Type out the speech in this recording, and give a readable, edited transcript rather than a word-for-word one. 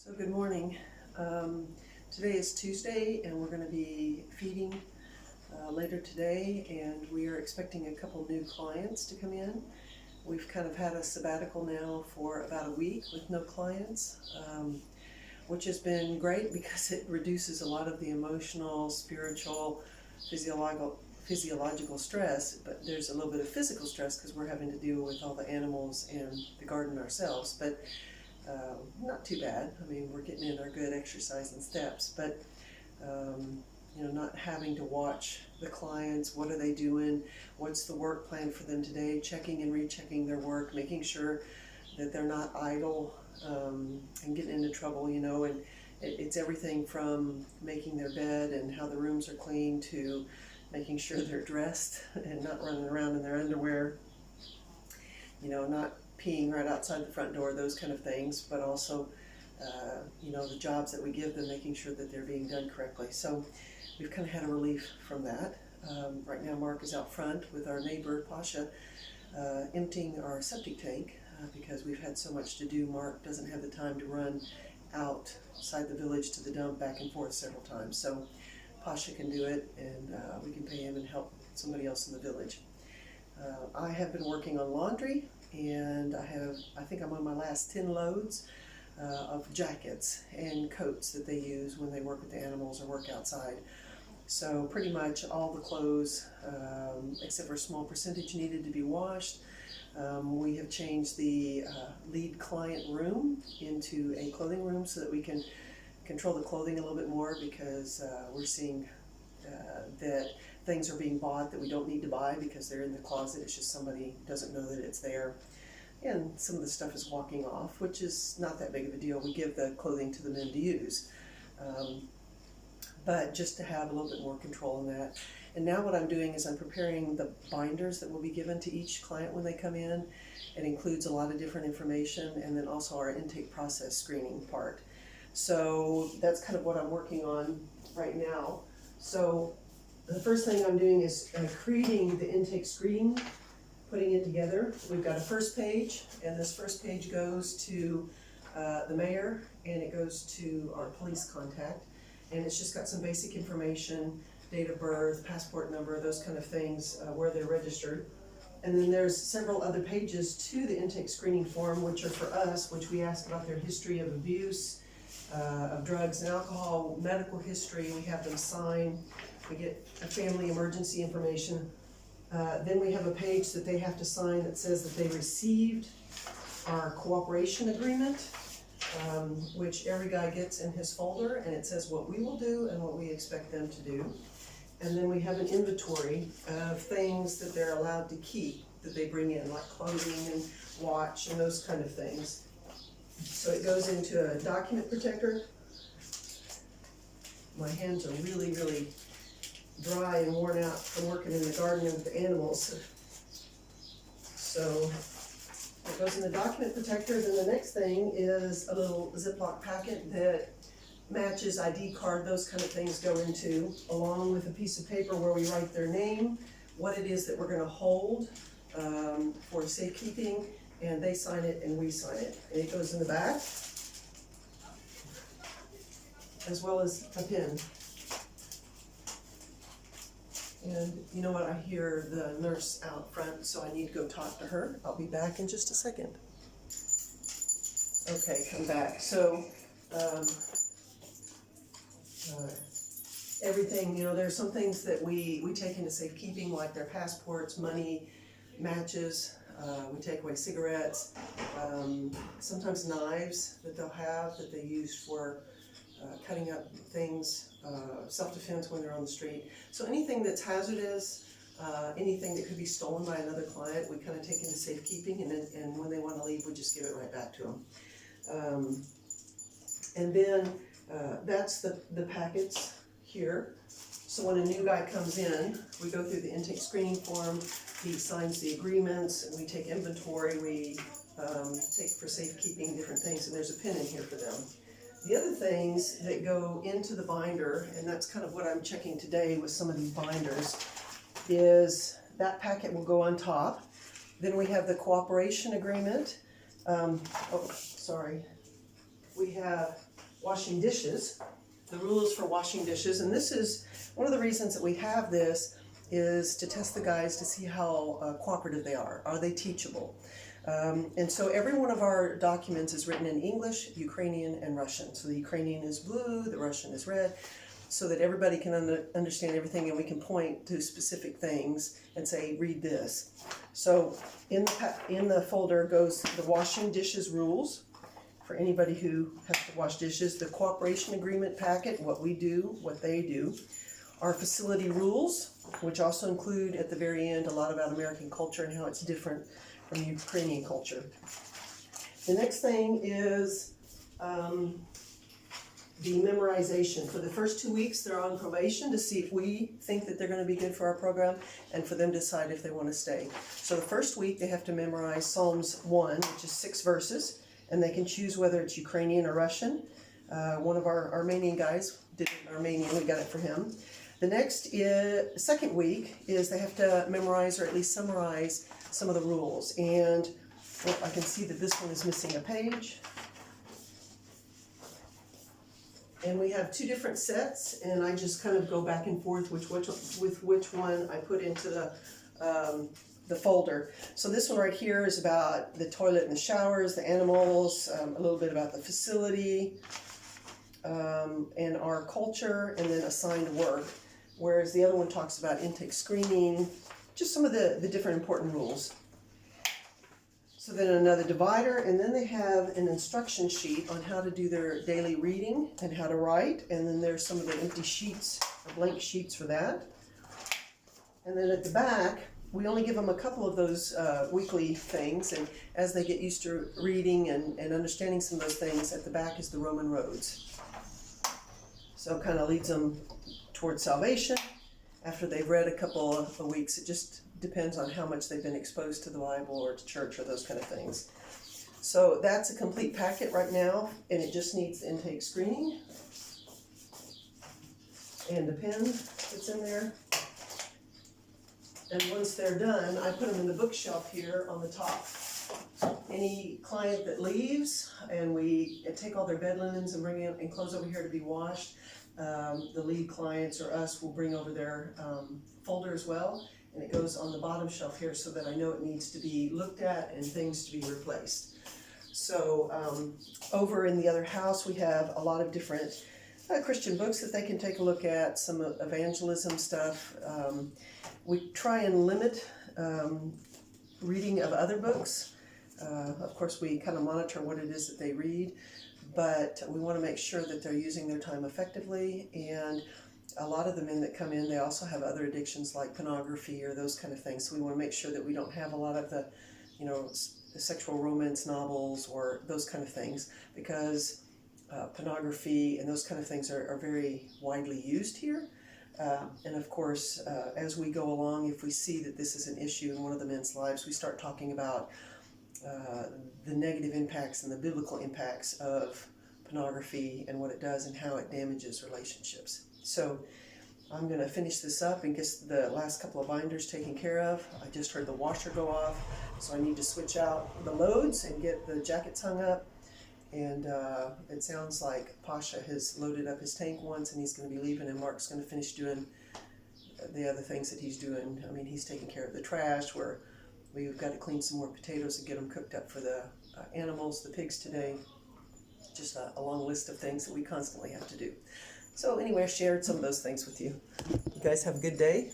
So good morning. Today is Tuesday and we're going to be feeding later today, and we are expecting a couple new clients to come in. We've kind of had a sabbatical now for about a week with no clients, which has been great because it reduces a lot of the emotional, spiritual, physiological stress, but there's a little bit of physical stress because we're having to deal with all the animals and the garden ourselves, but not too bad. I mean, we're getting in our good exercise and steps, but not having to watch the clients, what are they doing, what's the work plan for them today, checking and rechecking their work, making sure that they're not idle and getting into trouble, and it's everything from making their bed and how the rooms are clean to making sure they're dressed and not running around in their underwear, not peeing right outside the front door, those kind of things, but also, the jobs that we give them, making sure that they're being done correctly. So we've kind of had a relief from that. Right now Mark is out front with our neighbor, Pasha, emptying our septic tank because we've had so much to do. Mark doesn't have the time to run outside the village to the dump back and forth several times. So Pasha can do it, and we can pay him and help somebody else in the village. I have been working on laundry, and I think I'm on my last 10 loads of jackets and coats that they use when they work with the animals or work outside. So pretty much all the clothes, except for a small percentage, needed to be washed. We have changed the lead client room into a clothing room so that we can control the clothing a little bit more, because we're seeing that things are being bought that we don't need to buy because they're in the closet. It's just somebody doesn't know that it's there. And some of the stuff is walking off, which is not that big of a deal. We give the clothing to the men to use. But just to have a little bit more control on that. And now what I'm doing is I'm preparing the binders that will be given to each client when they come in. It includes a lot of different information, and then also our intake process screening part. So that's kind of what I'm working on right now. So the first thing I'm doing is creating the intake screen, putting it together. We've got a first page, and this first page goes to the mayor, and it goes to our police contact, and it's just got some basic information, date of birth, passport number, those kind of things, where they're registered. And then there's several other pages to the intake screening form, which are for us, which we ask about their history of abuse, of drugs and alcohol, medical history. We have them sign. We get a family emergency information. Then we have a page that they have to sign that says that they received our cooperation agreement, which every guy gets in his folder, and it says what we will do and what we expect them to do. And then we have an inventory of things that they're allowed to keep that they bring in, like clothing and watch and those kind of things. So it goes into a document protector. My hands are really, really dry and worn out from working in the garden with the animals. So it goes in the document protector. Then the next thing is a little Ziploc packet that matches ID card, those kind of things go into, along with a piece of paper where we write their name, what it is that we're going to hold for safekeeping, and they sign it and we sign it. And it goes in the back, as well as a pin. And you know what, I hear the nurse out front, so I need to go talk to her. I'll be back in just a second. Okay, come back. So, everything, there's some things that we take into safekeeping, like their passports, money, matches. We take away cigarettes, sometimes knives that they'll have that they use for cutting up things, self-defense when they're on the street. So anything that's hazardous, anything that could be stolen by another client, we kind of take into safekeeping, and when they want to leave, we just give it right back to them. And then that's the packets here. So when a new guy comes in, we go through the intake screening form, he signs the agreements, and we take inventory, we take for safekeeping different things, and there's a pin in here for them. The other things that go into the binder, and that's kind of what I'm checking today with some of these binders, is that packet will go on top. Then we have the cooperation agreement. We have washing dishes, the rules for washing dishes. And this is one of the reasons that we have this is to test the guys to see how cooperative they are. Are they teachable? And so every one of our documents is written in English, Ukrainian, and Russian. So the Ukrainian is blue, the Russian is red, so that everybody can understand everything, and we can point to specific things and say, read this. So in the folder goes the washing dishes rules for anybody who has to wash dishes, the cooperation agreement packet, what we do, what they do, our facility rules, which also include at the very end a lot about American culture and how it's different from Ukrainian culture. The next thing is the memorization. For the first 2 weeks, they're on probation to see if we think that they're going to be good for our program and for them to decide if they want to stay. So the first week, they have to memorize Psalms 1, which is 6 verses, and they can choose whether it's Ukrainian or Russian. One of our Armenian guys did it in Armenian. We got it for him. The next second week is they have to memorize or at least summarize some of the rules. And I can see that this one is missing a page. And we have 2 different sets, and I just kind of go back and forth with which one I put into the folder. So this one right here is about the toilet and the showers, the animals, a little bit about the facility, and our culture, and then assigned work. Whereas the other one talks about intake screening, just some of the different important rules. So then another divider, and then they have an instruction sheet on how to do their daily reading and how to write, and then there's some of the empty sheets or blank sheets for that. And then at the back, we only give them a couple of those weekly things, and as they get used to reading and understanding some of those things, at the back is the Roman roads. So it kind of leads them towards salvation after they've read a couple of weeks. It just depends on how much they've been exposed to the Bible or to church or those kind of things. So that's a complete packet right now, and it just needs intake screening and the pen that's in there. And once they're done, I put them in the bookshelf here on the top. Any client that leaves and we take all their bed linens and bring it and clothes over here to be washed, the lead clients or us will bring over their folder as well. And it goes on the bottom shelf here so that I know it needs to be looked at and things to be replaced. So over in the other house, we have a lot of different Christian books that they can take a look at, some evangelism stuff. We try and limit reading of other books. Of course, we kind of monitor what it is that they read, but we want to make sure that they're using their time effectively. And a lot of the men that come in, they also have other addictions like pornography or those kind of things. So we want to make sure that we don't have a lot of the sexual romance novels or those kind of things, because pornography and those kind of things are very widely used here. And of course, as we go along, if we see that this is an issue in one of the men's lives, we start talking about the negative impacts and the biblical impacts of pornography and what it does and how it damages relationships. So I'm going to finish this up and get the last couple of binders taken care of. I just heard the washer go off, so I need to switch out the loads and get the jackets hung up. And it sounds like Pasha has loaded up his tank once and he's going to be leaving, and Mark's going to finish doing the other things that he's doing. I mean, he's taking care of the trash, where we've got to clean some more potatoes and get them cooked up for the animals, the pigs today. Just a long list of things that we constantly have to do. So anyway, I shared some of those things with you. You guys have a good day.